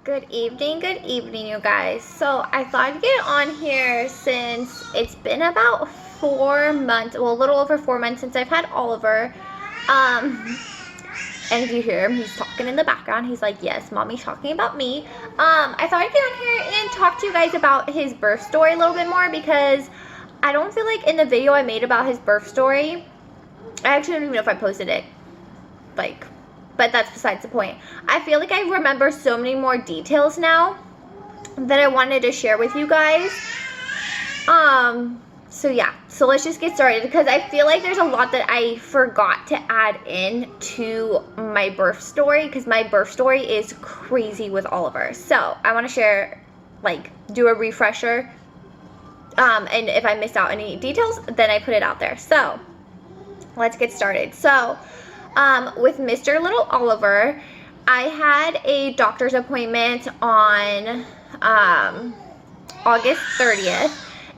Good evening, you guys. So I thought I'd get on here since it's been about 4 months, well, a little over 4 months since I've had Oliver. And if you hear him, he's talking in the background. He's like, yes, mommy's talking about me. I thought I'd get on here and talk to you guys about his birth story a little bit more, because I don't feel like in the video I made about his birth story, I actually don't even know if I posted it, but that's besides the point. I feel like I remember so many more details now that I wanted to share with you guys. So yeah, so let's just get started, because I feel like there's a lot that I forgot to add in to my birth story, because my birth story is crazy with Oliver. So I want to share, do a refresher, and if I missed out any details, then I put it out there. So let's get started. So with Mr. Little Oliver, I had a doctor's appointment on August 30th,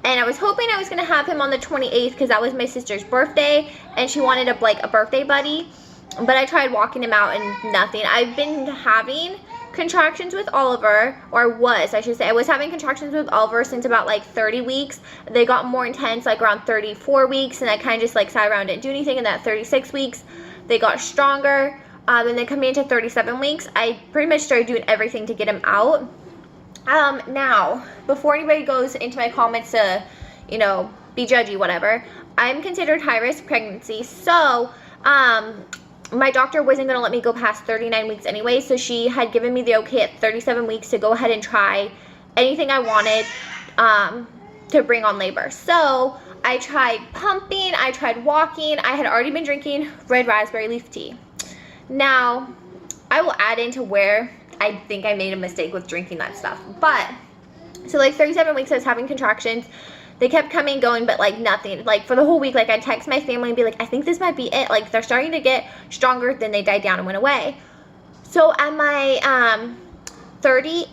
and I was hoping I was going to have him on the 28th, because that was my sister's birthday, and she wanted a birthday buddy, but I tried walking him out and nothing. I've been having contractions with Oliver, or I was having contractions with Oliver since about 30 weeks. They got more intense around 34 weeks, and I kind of just sat around, didn't do anything. In that 36 weeks, they got stronger, and then coming into 37 weeks, I pretty much started doing everything to get him out. Now, before anybody goes into my comments to, be judgy, whatever, I'm considered high-risk pregnancy, so, my doctor wasn't going to let me go past 39 weeks anyway, so she had given me the okay at 37 weeks to go ahead and try anything I wanted, to bring on labor. So I tried pumping, I tried walking, I had already been drinking red raspberry leaf tea. Now, I will add into where I think I made a mistake with drinking that stuff. But, so 37 weeks I was having contractions. They kept coming and going, but nothing. For the whole week, I'd text my family and be like, I think this might be it. They're starting to get stronger, then they died down and went away. So at my 30,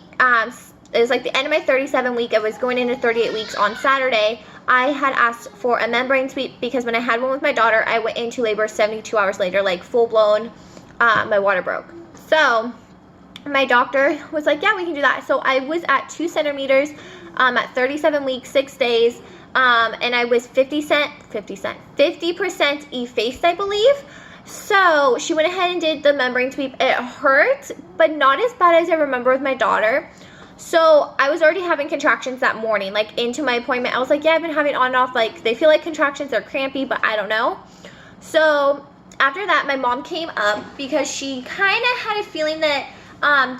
it was the end of my 37 week, I was going into 38 weeks on Saturday. I had asked for a membrane sweep, because when I had one with my daughter, I went into labor 72 hours later, full blown, my water broke. So my doctor was like, yeah, we can do that. So I was at 2 centimeters, at 37 weeks, 6 days, and I was 50% effaced, I believe. So she went ahead and did the membrane sweep. It hurt, but not as bad as I remember with my daughter. So I was already having contractions that morning, into my appointment. I was like, yeah, I've been having on and off, they feel like contractions, are crampy, but I don't know. So after that, my mom came up, because she kind of had a feeling that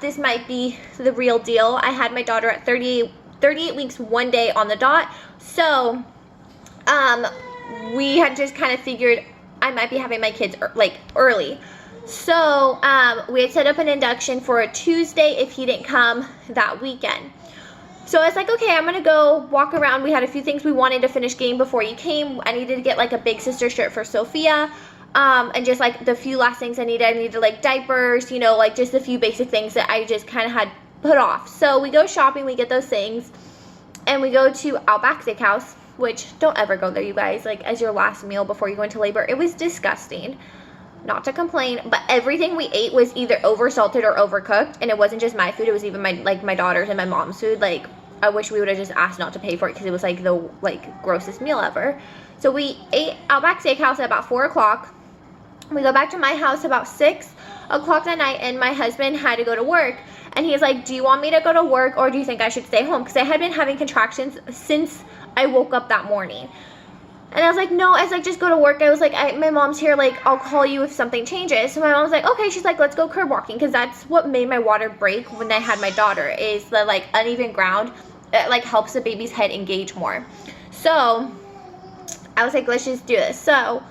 this might be the real deal. I had my daughter at 38 weeks 1 day on the dot. So we had just kind of figured I might be having my kids early. So we had set up an induction for a Tuesday if he didn't come that weekend. So I was like, okay, I'm going to go walk around. We had a few things we wanted to finish getting before he came. I needed to get a big sister shirt for Sophia. And just the few last things I needed diapers, just a few basic things that I just kind of had put off. So we go shopping, we get those things, and we go to Outback Steakhouse, which don't ever go there, you guys, as your last meal before you go into labor. It was disgusting. Not to complain, but everything we ate was either over-salted or overcooked, and it wasn't just my food, it was even my daughter's and my mom's food. I wish we would have just asked not to pay for it, because it was the grossest meal ever. So we ate Outback Steakhouse at about 4 o'clock. We go back to my house about 6 o'clock that night, and my husband had to go to work, and he's like, do you want me to go to work, or do you think I should stay home? Because I had been having contractions since I woke up that morning. And I was like, no. I was like, just go to work. I was like, my mom's here, I'll call you if something changes. So my mom was like, okay. She's like, let's go curb walking, because that's what made my water break when I had my daughter, is the uneven ground. It helps the baby's head engage more. So I was like, let's just do this. So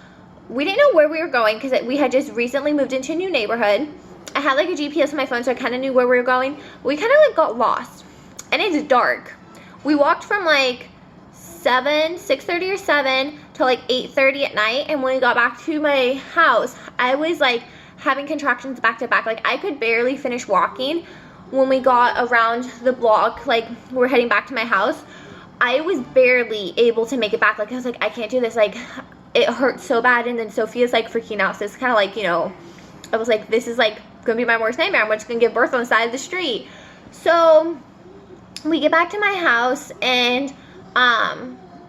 we didn't know where we were going, because we had just recently moved into a new neighborhood. I had a GPS on my phone, so I kind of knew where we were going. We kind of got lost, and it's dark. We walked from 6:30 or 7 to 8:30 at night, and when we got back to my house, I was having contractions back to back. I could barely finish walking. When we got around the block, we're heading back to my house, I was barely able to make it back. I was like, I can't do this. It hurt so bad. And then Sophia's freaking out, so it's kind of I was like, this is gonna be my worst nightmare. I'm just gonna give birth on the side of the street. So we get back to my house, and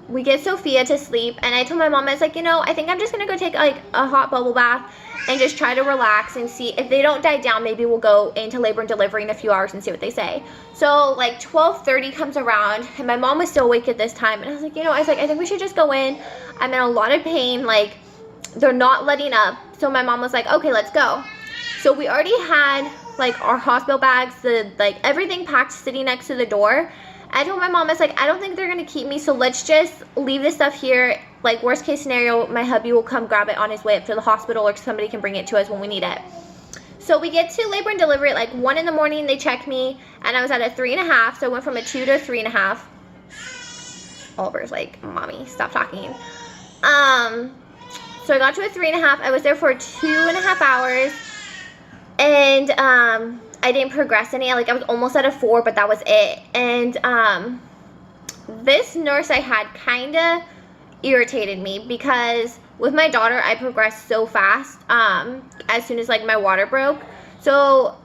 we get Sophia to sleep, and I told my mom, I was like, you know, I think I'm just gonna go take like a hot bubble bath and just try to relax and see if they don't die down. Maybe we'll go into labor and delivery in a few hours and see what they say. So like 12:30 comes around, and my mom was still awake at this time, and I was like, you know, I think we should just go in. I'm in a lot of pain, like they're not letting up. So my mom was like, okay, let's go. So we already had like our hospital bags, like everything packed, sitting next to the door. I told my mom, I was like, I don't think they're gonna keep me, so let's just leave this stuff here. Like, worst case scenario, my hubby will come grab it on his way up to the hospital, or somebody can bring it to us when we need it. So we get to labor and delivery at like 1 in the morning. They check me, and I was at a 3.5, so I went from a 2 to a 3.5. Oliver's like, mommy, stop talking. So I got to a 3.5. I was there for 2.5 hours, and I didn't progress any. Like, I was almost at a 4, but that was it. And this nurse I had kind of irritated me, because with my daughter I progressed so fast as soon as like my water broke. So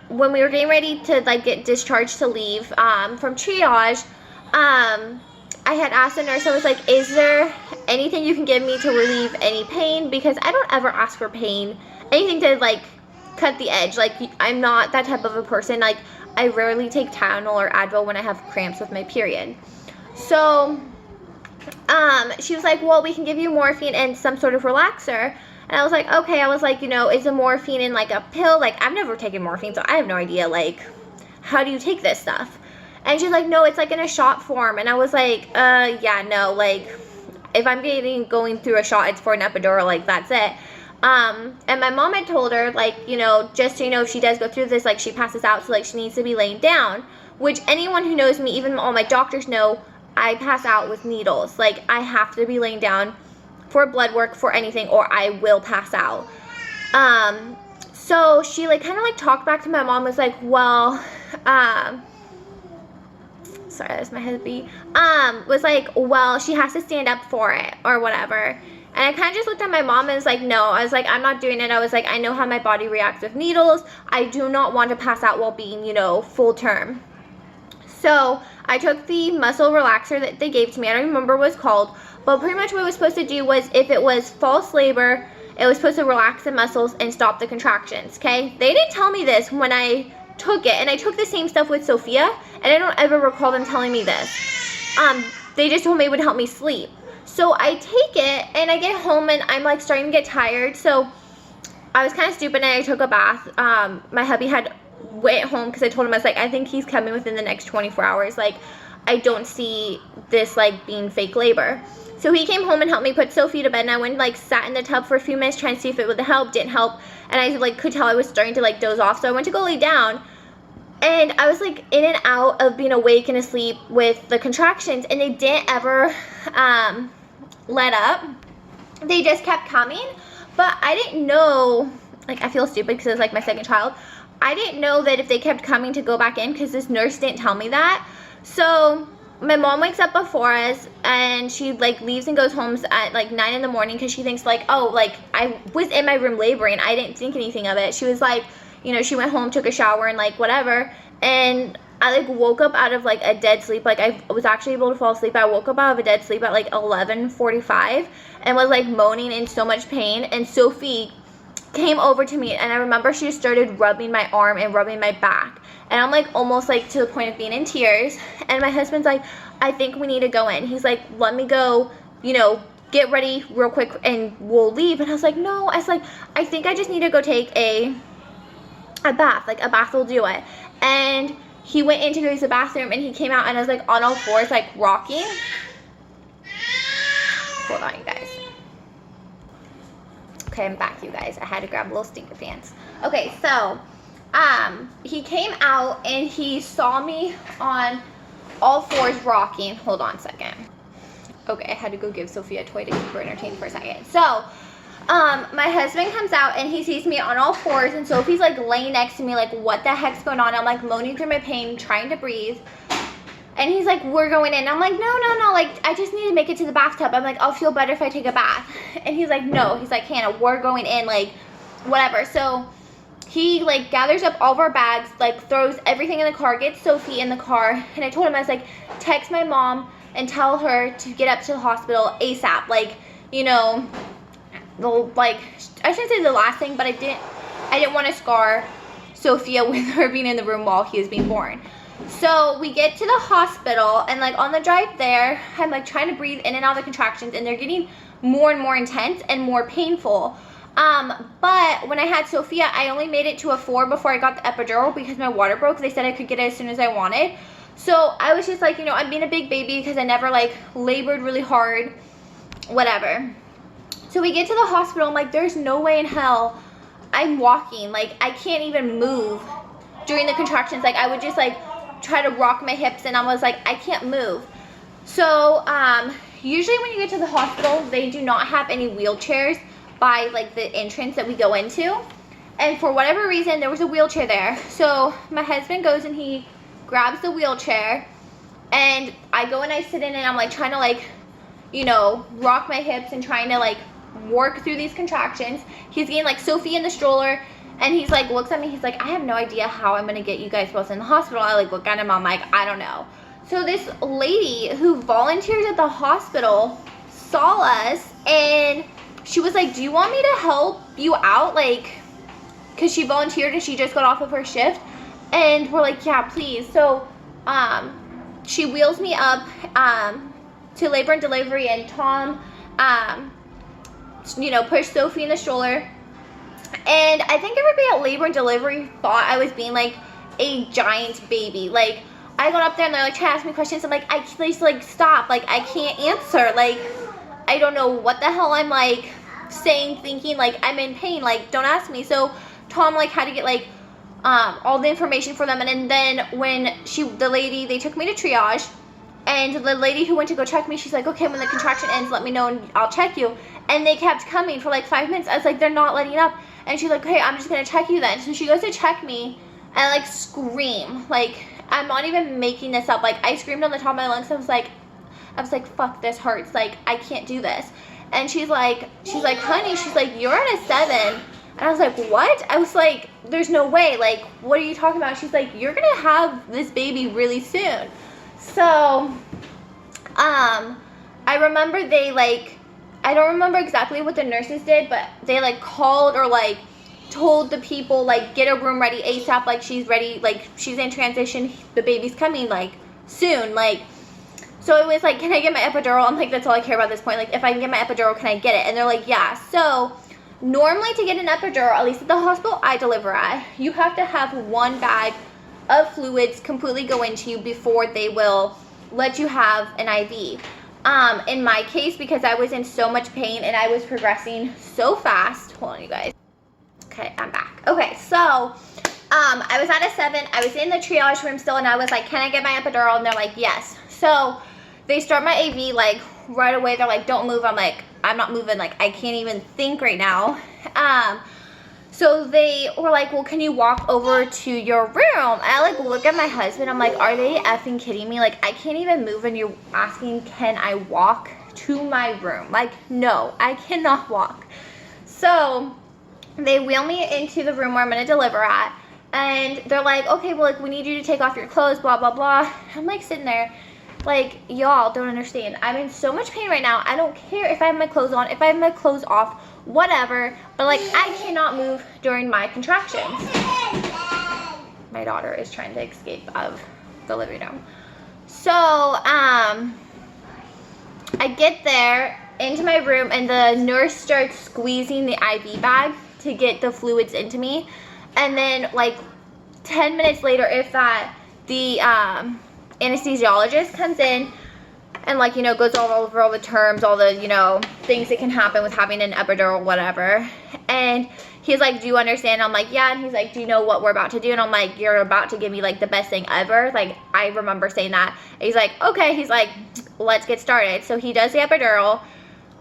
when we were getting ready to like get discharged to leave from triage, I had asked the nurse, I was like, is there anything you can give me to relieve any pain? Because I don't ever ask for pain, anything to like cut the edge. Like, I'm not that type of a person. Like, I rarely take Tylenol or Advil when I have cramps with my period. So she was like, well, we can give you morphine and some sort of relaxer. And I was like, okay. I was like, you know, is the morphine in like a pill? Like, I've never taken morphine, so I have no idea, like, how do you take this stuff? And she's like, no, it's like in a shot form. And I was like, yeah, no, like, if I'm going through a shot, it's for an epidural, like, that's it. And my mom had told her, like, you know, just so you know, if she does go through this, like, she passes out, so like she needs to be laying down, which anyone who knows me, even all my doctors know, I pass out with needles. Like, I have to be laying down for blood work, for anything, or I will pass out. So she like kind of like talked back to my mom, was like, well, sorry, that's my husband, was like, well, she has to stand up for it or whatever. And I kind of just looked at my mom and was like, no. I was like, I'm not doing it. I was like, I know how my body reacts with needles. I do not want to pass out while being, you know, full term. So I took the muscle relaxer that they gave to me. I don't remember what it was called. But pretty much what it was supposed to do was, if it was false labor, it was supposed to relax the muscles and stop the contractions, okay? They didn't tell me this when I took it. And I took the same stuff with Sophia, and I don't ever recall them telling me this. They just told me it would help me sleep. So I take it, and I get home, and I'm like starting to get tired. So I was kind of stupid, and I took a bath. My hubby had went home, because I told him, I was like, I think he's coming within the next 24 hours. Like, I don't see this like being fake labor. So he came home and helped me put Sophie to bed, and I went and like sat in the tub for a few minutes trying to see if it would help. Didn't help, and I like could tell I was starting to like doze off. So I went to go lay down, and I was like in and out of being awake and asleep with the contractions, and they didn't ever let up. They just kept coming. But I didn't know, like, I feel stupid because it was like my second child. I didn't know that if they kept coming to go back in, because this nurse didn't tell me that. So my mom wakes up before us, and she like leaves and goes home at like 9 in the morning, because she thinks like, oh, like I was in my room laboring. I didn't think anything of it. She was like, you know, she went home, took a shower, and like whatever. And I like woke up out of like a dead sleep. Like, I was actually able to fall asleep. I woke up out of a dead sleep at like 11:45 and was like moaning in so much pain. And Sophie came over to me, and I remember she just started rubbing my arm and rubbing my back, and I'm like almost like to the point of being in tears. And my husband's like, I think we need to go in. He's like, let me go, you know, get ready real quick and we'll leave. And I was like, no. I was like, I think I just need to go take a bath. Like, a bath will do it. And he went in to go use the bathroom, and he came out, and I was like on all fours, like rocking. Hold on, you guys. Okay, I'm back, you guys. I had to grab a little stinker pants. Okay, so he came out, and he saw me on all fours rocking. Hold on a second. Okay, I had to go give Sophia a toy to keep her entertained for a second. So my husband comes out, and he sees me on all fours, and Sophie's like laying next to me, like, what the heck's going on? I'm like moaning through my pain, trying to breathe. And he's like, we're going in. I'm like, no, like, I just need to make it to the bathtub. I'm like, I'll feel better if I take a bath. And he's like, no. He's like, Hannah, we're going in, like, whatever. So he like gathers up all of our bags, like throws everything in the car, gets Sophie in the car, and I told him, I was like, text my mom and tell her to get up to the hospital ASAP. Like, you know, like, I shouldn't say the last thing, but I didn't want to scar Sophia with her being in the room while he was being born. So we get to the hospital, and like on the drive there, I'm like trying to breathe in and out of the contractions, and they're getting more and more intense and more painful. But when I had Sophia, I only made it to a 4 before I got the epidural because my water broke. They said I could get it as soon as I wanted. So I was just like, you know, I'm being a big baby because I never like labored really hard, whatever. So we get to the hospital. I'm like, there's no way in hell I'm walking. Like, I can't even move during the contractions. Like, I would just like try to rock my hips, and I was like, I can't move. So usually when you get to the hospital, they do not have any wheelchairs by like the entrance that we go into, and for whatever reason there was a wheelchair there. So my husband goes and he grabs the wheelchair, and I go and I sit in it, and I'm like trying to like, you know, rock my hips and trying to like work through these contractions. He's getting like Sophie in the stroller, and he's like looks at me, he's like, I have no idea how I'm gonna get you guys both in the hospital. I like look at him, I'm like, I don't know. So this lady who volunteers at the hospital saw us, and she was like, do you want me to help you out? Like, because she volunteered and she just got off of her shift. And we're like, yeah, please. So she wheels me up to labor and delivery, and Tom, you know, pushed Sophie in the stroller. And I think everybody at labor and delivery thought I was being like a giant baby. Like, I got up there and they're like trying to ask me questions. I'm like, please, like, stop. Like, I can't answer. Like, I don't know what the hell I'm like saying, thinking, like I'm in pain, like don't ask me. So Tom like had to get like all the information for them, and then when the lady, they took me to triage, and the lady who went to go check me, she's like, okay, when the contraction ends, let me know and I'll check you. And they kept coming for like 5 minutes. I was like, they're not letting up. And she's like, okay, I'm just gonna check you then. So she goes to check me, and I like scream, like I'm not even making this up, like I screamed on the top of my lungs. I was like, fuck, this hurts, like I can't do this. And she's like, honey, she's like, you're at a 7. And I was like, what? I was like, there's no way, like what are you talking about? She's like, you're gonna have this baby really soon. So I remember they like, I don't remember exactly what the nurses did, but they like called or like told the people like, get a room ready ASAP, like she's ready, like she's in transition, the baby's coming like soon, like. So it was like, can I get my epidural? I'm like, that's all I care about at this point. Like, if I can get my epidural, can I get it? And they're like, yeah. So normally to get an epidural, at least at the hospital I deliver at, you have to have 1 bag of fluids completely go into you before they will let you have an IV. In my case, because I was in so much pain and I was progressing so fast. Hold on, you guys. Okay, I'm back. Okay, so I was at a 7. I was in the triage room still, and I was like, can I get my epidural? And they're like, yes. So they start my AV like right away. They're like, don't move. I'm like, I'm not moving. Like, I can't even think right now. So they were like, well, can you walk over to your room? I like look at my husband. I'm like, are they effing kidding me? Like, I can't even move, and you're asking, can I walk to my room? Like, no, I cannot walk. So they wheel me into the room where I'm going to deliver at. And they're like, okay, well, like, we need you to take off your clothes, blah, blah, blah. I'm like sitting there. Like, y'all don't understand. I'm in so much pain right now. I don't care if I have my clothes on, if I have my clothes off, whatever. But, like, I cannot move during my contractions. My daughter is trying to escape out of the living room. So, I get there into my room, and the nurse starts squeezing the IV bag to get the fluids into me. And then, like, 10 minutes later, if that, the, anesthesiologist comes in and like, you know, goes all over all the terms, all the, you know, things that can happen with having an epidural, whatever. And he's like, do you understand? I'm like, yeah. And he's like, do you know what we're about to do? And I'm like, you're about to give me like the best thing ever. Like, I remember saying that. And he's like, okay. He's like, let's get started. So he does the epidural.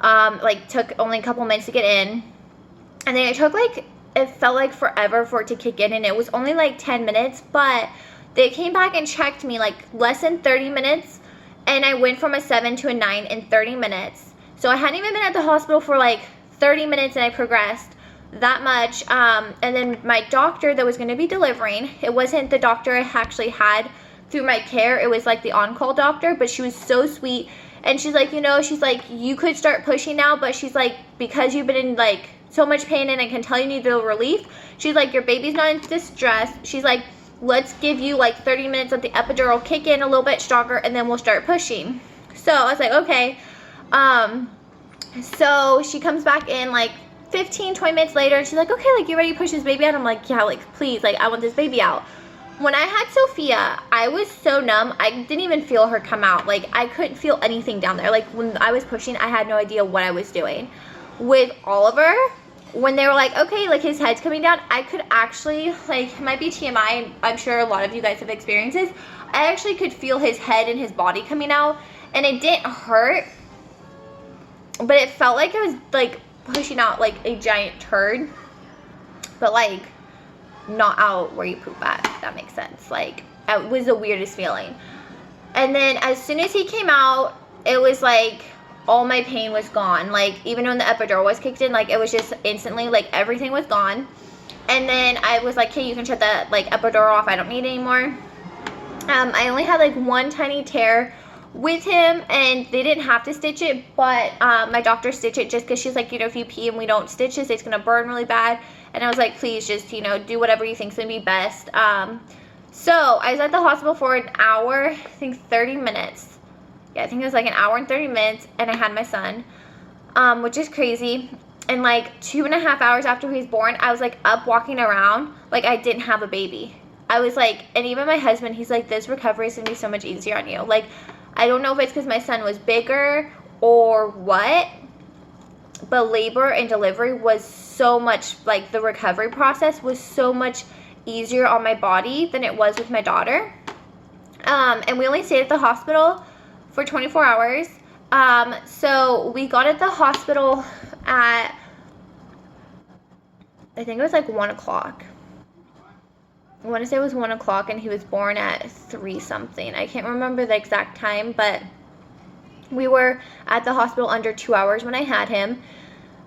Like, took only a couple minutes to get in. And then it took like, it felt like forever for it to kick in. And it was only like 10 minutes, but they came back and checked me like less than 30 minutes, and I went from a 7 to a 9 in 30 minutes. So I hadn't even been at the hospital for like 30 minutes, and I progressed that much. And then my doctor that was going to be delivering, it wasn't the doctor I actually had through my care, it was like the on-call doctor, but she was so sweet. And she's like, you know, she's like, you could start pushing now, but she's like, because you've been in like so much pain and I can tell you need the relief, she's like, your baby's not in distress. She's like, let's give you like 30 minutes of the epidural, kick in a little bit stronger, and then we'll start pushing. So I was like, okay. So she comes back in like 15, 20 minutes later, and she's like, okay, like, you ready to push this baby out? I'm like, yeah, like, please, like, I want this baby out. When I had Sophia, I was so numb, I didn't even feel her come out. Like, I couldn't feel anything down there. Like, when I was pushing, I had no idea what I was doing. With Oliver, when they were like, okay, like, his head's coming down, I could actually, like, it might be TMI, and I'm sure a lot of you guys have experienced this, I actually could feel his head and his body coming out, and it didn't hurt, but it felt like I was, like, pushing out, like, a giant turd, but, like, not out where you poop at, if that makes sense. Like, it was the weirdest feeling. And then as soon as he came out, it was like all my pain was gone. Like, even when the epidural was kicked in, like, it was just instantly, like, everything was gone. And then I was like, hey, you can shut that, like, epidural off, I don't need it anymore. I only had like one tiny tear with him, and they didn't have to stitch it, but my doctor stitched it just because she's like, you know, if you pee and we don't stitch this, it's gonna burn really bad. And I was like, please just, you know, do whatever you think's gonna be best. So I was at the hospital for an hour, I think 30 minutes. Yeah, I think it was like an hour and 30 minutes, and I had my son, which is crazy. And like 2.5 hours after he was born, I was like up walking around like I didn't have a baby. I was like, and even my husband, he's like, this recovery is gonna be so much easier on you. Like, I don't know if it's because my son was bigger or what, but labor and delivery was so much, like, the recovery process was so much easier on my body than it was with my daughter. And we only stayed at the hospital for 24 hours. So we got at the hospital at, I think it was like 1 o'clock. I want to say it was 1 o'clock, and he was born at 3 something. I can't remember the exact time, but we were at the hospital under 2 hours when I had him.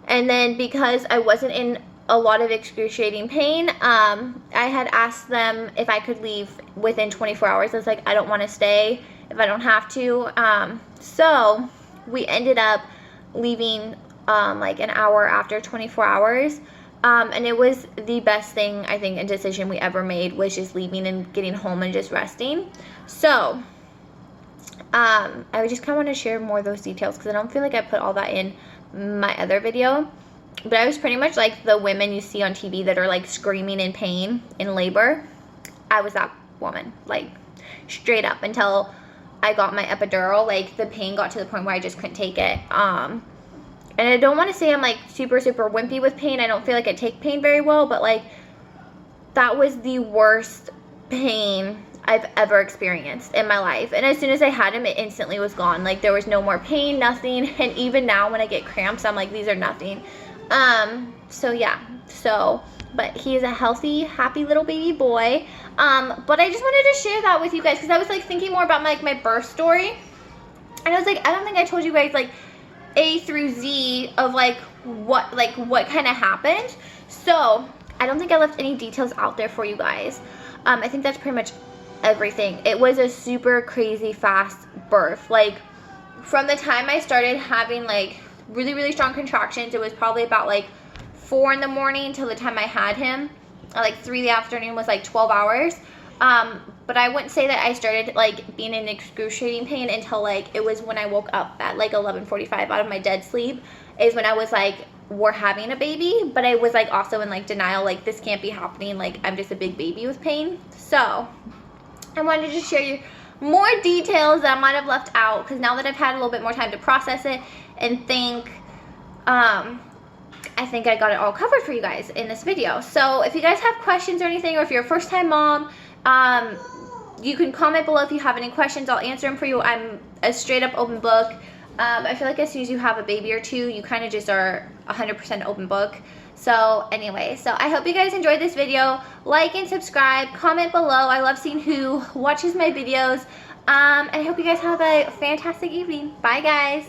And then because I wasn't in a lot of excruciating pain, I had asked them if I could leave within 24 hours. I was like, I don't want to stay if I don't have to. So we ended up leaving like an hour after 24 hours. And it was the best thing, I think, and decision we ever made, was just leaving and getting home and just resting. So I just kind of want to share more of those details because I don't feel like I put all that in my other video. But I was pretty much like the women you see on TV that are like screaming in pain in labor. I was that woman, like, straight up, until I got my epidural. Like, the pain got to the point where I just couldn't take it. And I don't want to say I'm like super wimpy with pain. I don't feel like I take pain very well, but like, that was the worst pain I've ever experienced in my life. And as soon as I had him, it instantly was gone. Like, there was no more pain, nothing. And even now when I get cramps, I'm like, these are nothing. So yeah, but he is a healthy, happy little baby boy. But I just wanted to share that with you guys because I was like thinking more about my birth story. And I was like, I don't think I told you guys like A through Z of like what kind of happened. So I don't think I left any details out there for you guys. I think that's pretty much everything. It was a super crazy fast birth. Like, from the time I started having like really strong contractions, it was probably about like 4 in the morning till the time I had him. Like 3 in the afternoon was like 12 hours. But I wouldn't say that I started like being in excruciating pain until like it was when I woke up at like 11:45 out of my dead sleep, is when I was like, we're having a baby. But I was like also in like denial, like, this can't be happening, like, I'm just a big baby with pain. So I wanted to share you more details that I might have left out, because now that I've had a little bit more time to process it and think, I think I got it all covered for you guys in this video. So if you guys have questions or anything, or if you're a first-time mom, you can comment below if you have any questions. I'll answer them for you. I'm a straight-up open book. I feel like as soon as you have a baby or two, you kind of just are 100% open book. So anyway, so I hope you guys enjoyed this video. Like and subscribe, comment below. I love seeing who watches my videos. And I hope you guys have a fantastic evening. Bye, guys.